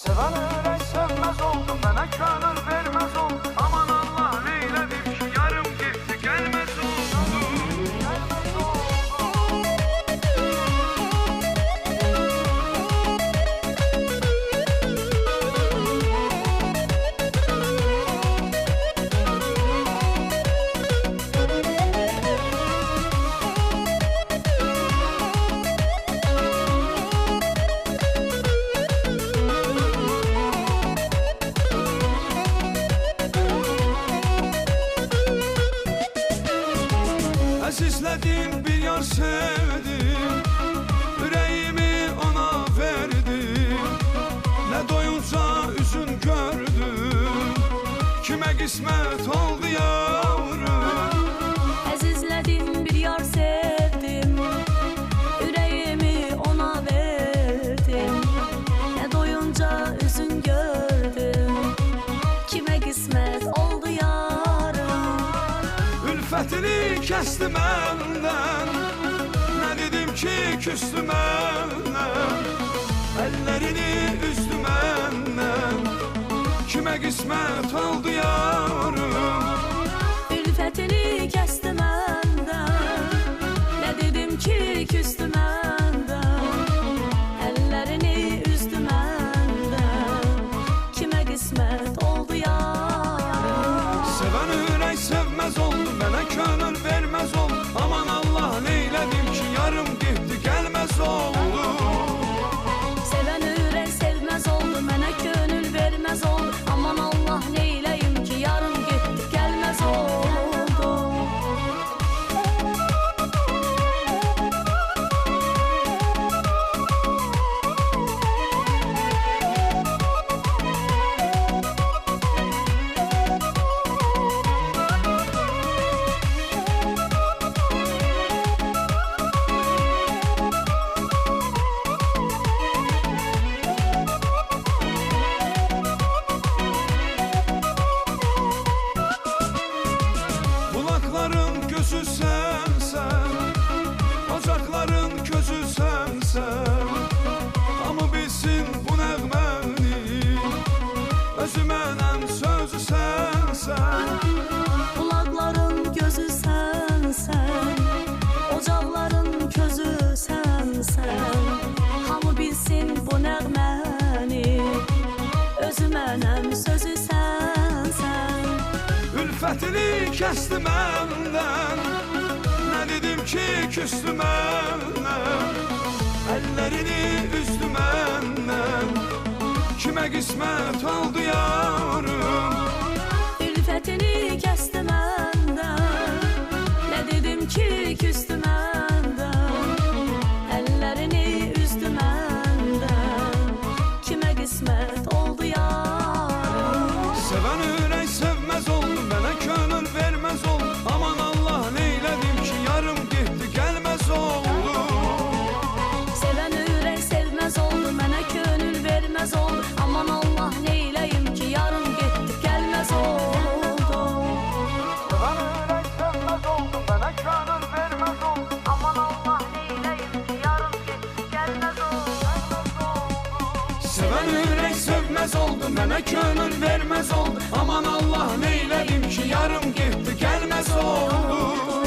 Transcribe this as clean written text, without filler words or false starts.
Seven ürək sevmez oldu, mənə könül vermez oldu. Aman Allah, neylədim ki yarım getdi, gəlməz oldu. Əzizlədim, bir yar sevdim, ürəyimi ona verdim. Nə doyunca üzün gördüm, kimə qismət oldu yavrum. Əzizlədim, bir yar sevdim, ürəyimi ona verdim. Nə doyunca üzün gördüm, kimə qismət oldu yarım. Ülfətini kəsdi məndən, nə dedim ki küstü məndən. Əllərini üzdü məndən, kimə qismət oldu yarım. Ülfətini kəsdi məndən, nə dedim ki küstü məndən. Əllərini üzdü məndən, kimə qismət oldu yarım. Sevən ürək sevməz oldu, mənə könül verməz oldu. Aman Allah, neylədim ki yarım getdi, gəlməz oldu. Sevən ürək sevməz oldu, mənə könül verməz oldu. Aman Allah, neyləyim ki yarım getdi, gəlməz oldu. Bulaqların gözü sənsən, ocaqların közü sənsən. Hamı bilsin bu nəğməni, özü mənəm, sözü sənsən. Bulaqların gözü sənsən, ocaqların közü sənsən. Hamı bilsin bu nəğməni, özü mənəm, sözü sənsən. Ülfətini kəsdi məndən, nə dedim ki küstü məndən. Əllərini üzdü məndən, kimə qismət oldu yarım. Ülfətini kəsdi məndən, nə dedim ki küstü məndən. Əllərini üzdü məndən, kimə qismət oldu yarım. Sevən ürək sevməz oldu, mənə könül verməz oldu. Aman Allah, neylədim ki yarım getdi, gəlməz oldu. Sevən ürək sevməz oldu, mənə könül verməz oldu. Aman Allah, neyləyim ki yarım getdi, gəlməz oldu. Seven ürək sevmez oldu, mənə könül vermez oldu. Aman Allah, neyləyim ki yarım getdi, gəlməz oldu. Sevən ürək sevməz oldu, mənə könül verməz oldu. Aman Allah, neylədim ki yarım getdi, gəlməz oldu.